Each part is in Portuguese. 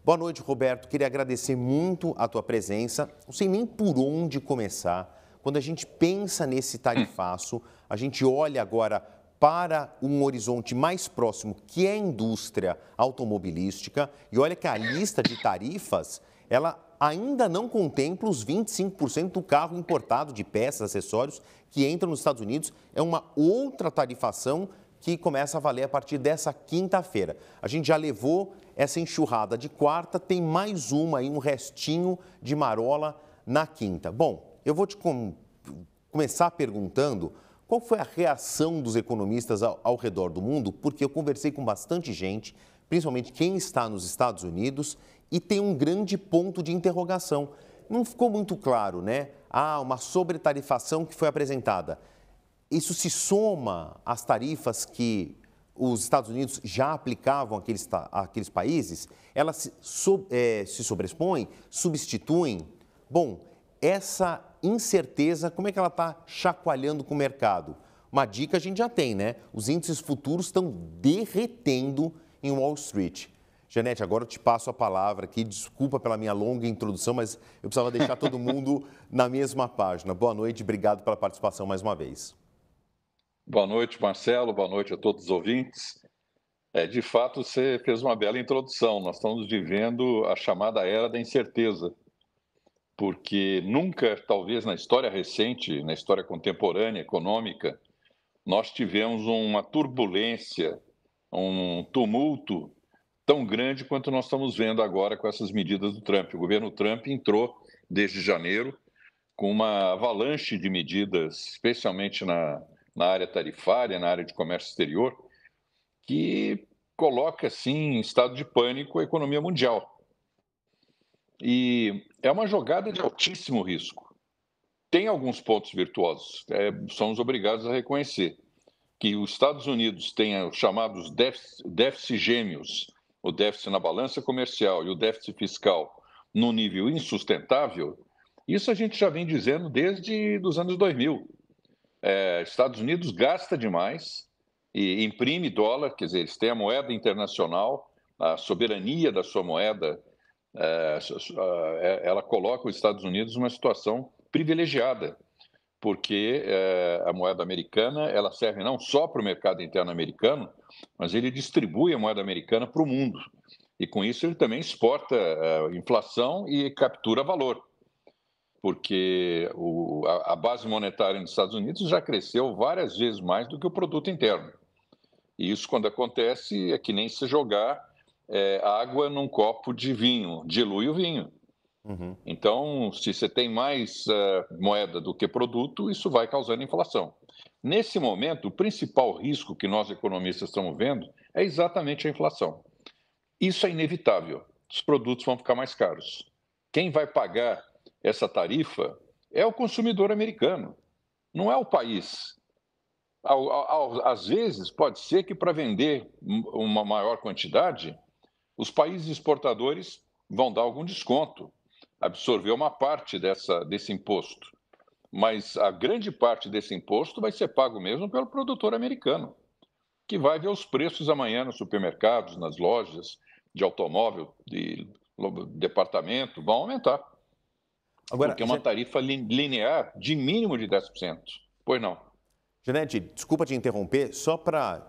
Boa noite, Roberto. Queria agradecer muito a tua presença. Não sei nem por onde começar. Quando a gente pensa nesse tarifaço, a gente olha agora para um horizonte mais próximo, que é a indústria automobilística, e olha que a lista de tarifas, ela ainda não contempla os 25% do carro importado de peças, acessórios, que entram nos Estados Unidos. É uma outra tarifação que começa a valer a partir dessa quinta-feira. A gente já levou essa enxurrada de quarta, tem mais uma aí, um restinho de marola na quinta. Bom, eu vou te começar perguntando qual foi a reação dos economistas ao redor do mundo, porque eu conversei com bastante gente, principalmente quem está nos Estados Unidos, e tem um grande ponto de interrogação. Não ficou muito claro, né? Uma sobretarifação que foi apresentada. Isso se soma às tarifas que os Estados Unidos já aplicavam àqueles países? Elas se sobrepõem, substituem? Bom, essa incerteza, como é que ela está chacoalhando com o mercado? Uma dica a gente já tem, né? Os índices futuros estão derretendo em Wall Street. Janete, agora eu te passo a palavra aqui. Desculpa pela minha longa introdução, mas eu precisava deixar todo mundo na mesma página. Boa noite, obrigado pela participação mais uma vez. Boa noite, Marcelo. Boa noite a todos os ouvintes. De fato, você fez uma bela introdução. Nós estamos vivendo a chamada era da incerteza, porque nunca, talvez na história recente, na história contemporânea, econômica, nós tivemos uma turbulência, um tumulto tão grande quanto nós estamos vendo agora com essas medidas do Trump. O governo Trump entrou desde janeiro com uma avalanche de medidas, especialmente na área tarifária, na área de comércio exterior, que coloca, assim, em estado de pânico a economia mundial. E é uma jogada de altíssimo risco. Tem alguns pontos virtuosos, somos obrigados a reconhecer que os Estados Unidos têm os chamados déficits gêmeos, o déficit na balança comercial e o déficit fiscal no nível insustentável. Isso a gente já vem dizendo desde os anos 2000. Estados Unidos gasta demais e imprime dólar, quer dizer, eles têm a moeda internacional, a soberania da sua moeda, ela coloca os Estados Unidos numa situação privilegiada, porque a moeda americana ela serve não só para o mercado interno americano, mas ele distribui a moeda americana para o mundo. E com isso ele também exporta inflação e captura valor, porque a base monetária nos Estados Unidos já cresceu várias vezes mais do que o produto interno. E isso, quando acontece, é que nem se jogar água num copo de vinho, dilui o vinho. Uhum. Então, se você tem mais moeda do que produto, isso vai causando inflação. Nesse momento, o principal risco que nós economistas estamos vendo é exatamente a inflação. Isso é inevitável. Os produtos vão ficar mais caros. Quem vai pagar essa tarifa é o consumidor americano, não é o país. Às vezes, pode ser que para vender uma maior quantidade, os países exportadores vão dar algum desconto, absorver uma parte desse imposto. Mas a grande parte desse imposto vai ser pago mesmo pelo produtor americano, que vai ver os preços amanhã nos supermercados, nas lojas de automóvel, de departamento, vão aumentar. Agora, Porque é uma tarifa linear de mínimo de 10%. Pois não. Janete, desculpa te interromper,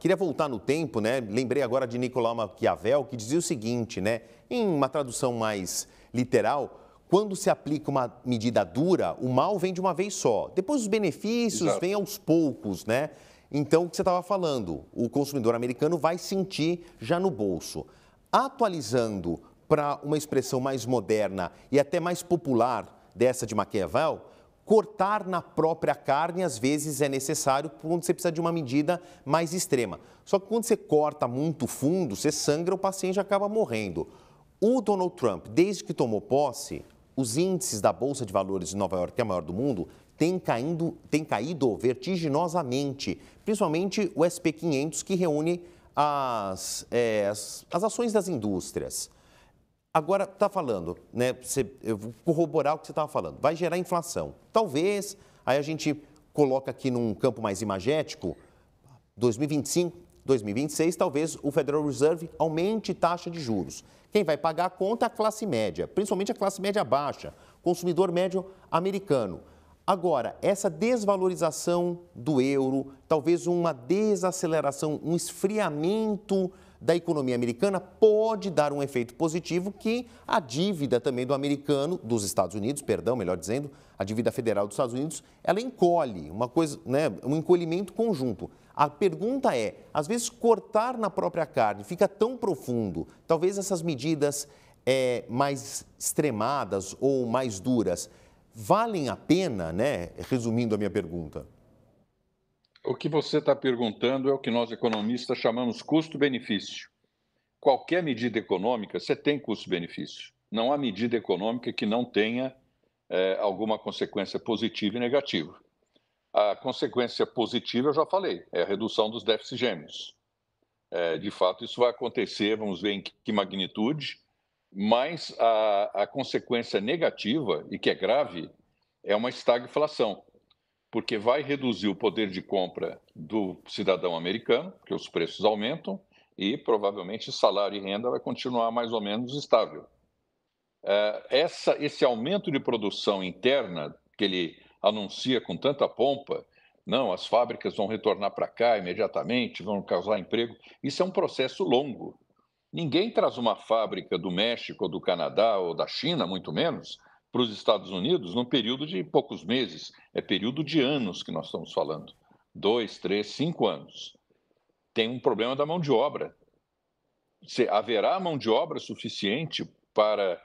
queria voltar no tempo, né? Lembrei agora de Nicolau Maquiavel, que dizia o seguinte, né? Em uma tradução mais literal, quando se aplica uma medida dura, o mal vem de uma vez só. Depois os benefícios Exato. vêm aos poucos, né? Então, o que você estava falando, o consumidor americano vai sentir já no bolso. Atualizando para uma expressão mais moderna e até mais popular dessa de Maquiavel, cortar na própria carne, às vezes, é necessário quando você precisa de uma medida mais extrema. Só que quando você corta muito fundo, você sangra, o paciente acaba morrendo. O Donald Trump, desde que tomou posse, os índices da Bolsa de Valores de Nova York, que é a maior do mundo, têm caído vertiginosamente, principalmente o SP500, que reúne as ações das indústrias. Agora, está falando, né? Eu vou corroborar o que você estava falando. Vai gerar inflação. Talvez, aí a gente coloca aqui num campo mais imagético, 2025, 2026, talvez o Federal Reserve aumente taxa de juros. Quem vai pagar a conta é a classe média, principalmente a classe média baixa, consumidor médio americano. Agora, essa desvalorização do euro, talvez uma desaceleração, um esfriamento da economia americana pode dar um efeito positivo que a dívida também do americano, dos Estados Unidos, perdão, melhor dizendo, a dívida federal dos Estados Unidos, ela encolhe, uma coisa, né, um encolhimento conjunto. A pergunta é, às vezes cortar na própria carne fica tão profundo, talvez essas medidas mais extremadas ou mais duras, valem a pena, né? Resumindo a minha pergunta. O que você está perguntando é o que nós economistas chamamos custo-benefício. Qualquer medida econômica, você tem custo-benefício. Não há medida econômica que não tenha alguma consequência positiva e negativa. A consequência positiva, eu já falei, é a redução dos déficits gêmeos. De fato, isso vai acontecer, vamos ver em que magnitude, mas a consequência negativa, e que é grave, é uma estagflação, porque vai reduzir o poder de compra do cidadão americano, porque os preços aumentam, e provavelmente salário e renda vai continuar mais ou menos estável. Esse aumento de produção interna que ele anuncia com tanta pompa, não, as fábricas vão retornar para cá imediatamente, vão causar emprego, isso é um processo longo. Ninguém traz uma fábrica do México, ou do Canadá ou da China, muito menos, para os Estados Unidos num período de poucos meses. É período de anos que nós estamos falando. 2, 3, 5 anos. Tem um problema da mão de obra. Haverá mão de obra suficiente para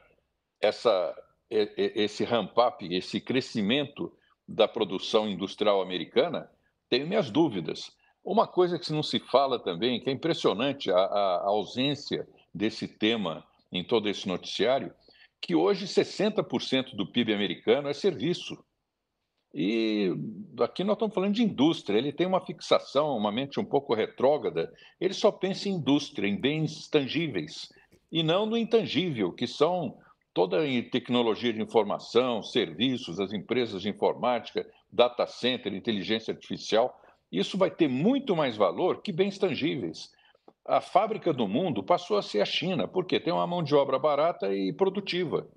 esse ramp-up, esse crescimento da produção industrial americana? Tenho minhas dúvidas. Uma coisa que não se fala também, que é impressionante a ausência desse tema em todo esse noticiário, que hoje 60% do PIB americano é serviço. E aqui nós estamos falando de indústria, ele tem uma fixação, uma mente um pouco retrógrada, ele só pensa em indústria, em bens tangíveis, e não no intangível, que são toda a tecnologia de informação, serviços, as empresas de informática, data center, inteligência artificial. Isso vai ter muito mais valor que bens tangíveis. A fábrica do mundo passou a ser a China, porque tem uma mão de obra barata e produtiva.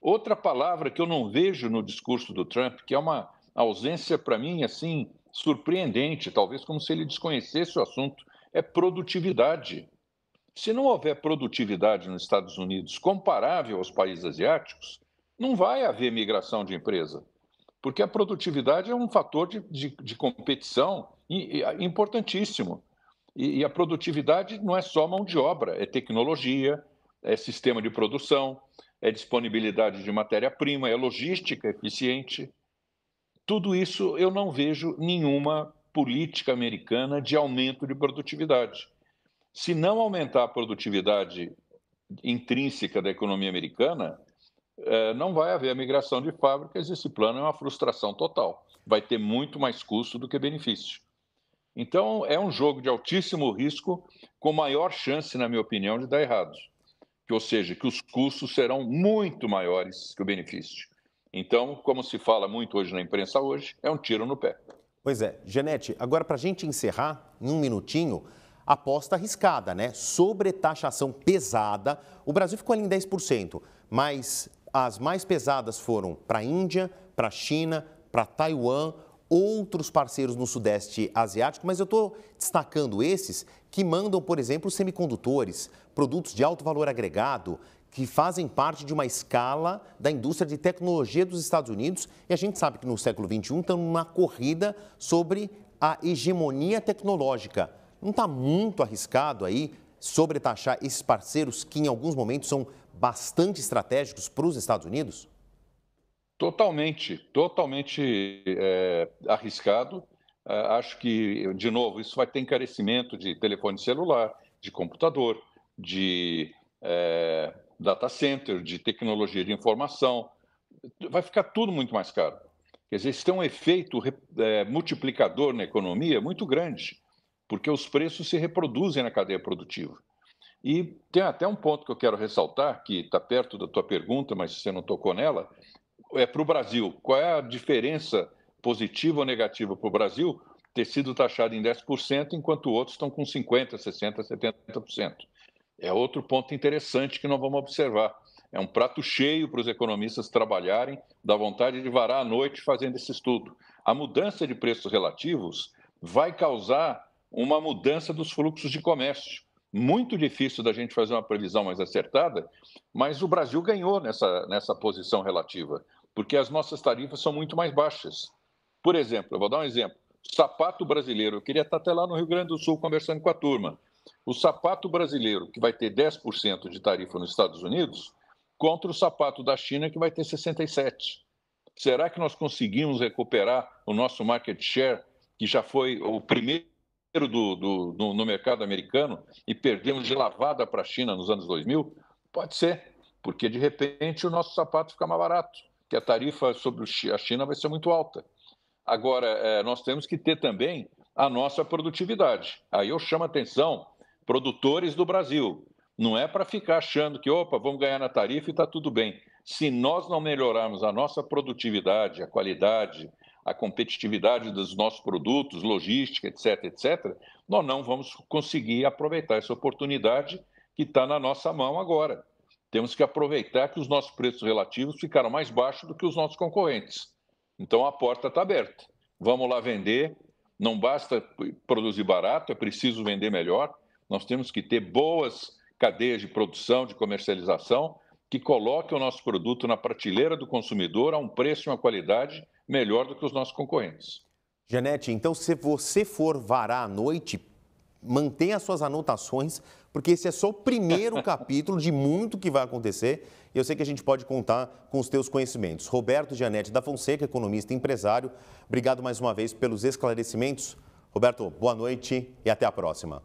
Outra palavra que eu não vejo no discurso do Trump, que é uma ausência para mim assim surpreendente, talvez como se ele desconhecesse o assunto, é produtividade. Se não houver produtividade nos Estados Unidos comparável aos países asiáticos, não vai haver migração de empresa, porque a produtividade é um fator de competição importantíssimo. E a produtividade não é só mão de obra, é tecnologia, é sistema de produção, é disponibilidade de matéria-prima, é logística eficiente. Tudo isso eu não vejo nenhuma política americana de aumento de produtividade. Se não aumentar a produtividade intrínseca da economia americana, não vai haver a migração de fábricas. Esse plano é uma frustração total. Vai ter muito mais custo do que benefício. Então, é um jogo de altíssimo risco, com maior chance, na minha opinião, de dar errado. Ou seja, que os custos serão muito maiores que o benefício. Então, como se fala muito hoje na imprensa hoje, é um tiro no pé. Pois é. Janete, agora para a gente encerrar, em um minutinho, aposta arriscada, né? Sobretaxação pesada. O Brasil ficou ali em 10%, mas as mais pesadas foram para a Índia, para a China, para Taiwan, outros parceiros no Sudeste Asiático, mas eu estou destacando esses que mandam, por exemplo, semicondutores, produtos de alto valor agregado, que fazem parte de uma escala da indústria de tecnologia dos Estados Unidos. E a gente sabe que no século XXI estamos numa corrida sobre a hegemonia tecnológica. Não está muito arriscado aí sobretaxar esses parceiros que em alguns momentos são bastante estratégicos para os Estados Unidos? Totalmente arriscado. Acho que, de novo, isso vai ter encarecimento de telefone celular, de computador, de data center, de tecnologia de informação. Vai ficar tudo muito mais caro. Quer dizer, isso tem um efeito multiplicador na economia muito grande, porque os preços se reproduzem na cadeia produtiva. E tem até um ponto que eu quero ressaltar, que está perto da tua pergunta, mas você não tocou nela, para o Brasil. Qual é a diferença positiva ou negativa para o Brasil? ter sido taxado em 10%, enquanto outros estão com 50%, 60%, 70%. É outro ponto interessante que nós vamos observar. É um prato cheio para os economistas trabalharem, dá vontade de varar à noite fazendo esse estudo. A mudança de preços relativos vai causar uma mudança dos fluxos de comércio. Muito difícil da gente fazer uma previsão mais acertada, mas o Brasil ganhou nessa posição relativa, porque as nossas tarifas são muito mais baixas. Por exemplo, eu vou dar um exemplo. Sapato brasileiro, eu queria estar até lá no Rio Grande do Sul conversando com a turma. O sapato brasileiro, que vai ter 10% de tarifa nos Estados Unidos, contra o sapato da China, que vai ter 67%. Será que nós conseguimos recuperar o nosso market share, que já foi o primeiro no mercado americano, e perdemos de lavada para a China nos anos 2000? Pode ser, porque de repente o nosso sapato fica mais barato, que a tarifa sobre a China vai ser muito alta. Agora, nós temos que ter também a nossa produtividade. Aí eu chamo a atenção, produtores do Brasil. Não é para ficar achando que, opa, vamos ganhar na tarifa e está tudo bem. Se nós não melhorarmos a nossa produtividade, a qualidade, a competitividade dos nossos produtos, logística, etc., etc., nós não vamos conseguir aproveitar essa oportunidade que está na nossa mão agora. Temos que aproveitar que os nossos preços relativos ficaram mais baixos do que os nossos concorrentes. Então, a porta está aberta. Vamos lá vender. Não basta produzir barato, é preciso vender melhor. Nós temos que ter boas cadeias de produção, de comercialização, que coloquem o nosso produto na prateleira do consumidor a um preço e uma qualidade melhor do que os nossos concorrentes. Janete, então, se você for varar à noite, mantenha as suas anotações, porque esse é só o primeiro capítulo de muito que vai acontecer e eu sei que a gente pode contar com os teus conhecimentos. Roberto Janete da Fonseca, economista e empresário, obrigado mais uma vez pelos esclarecimentos. Roberto, boa noite e até a próxima.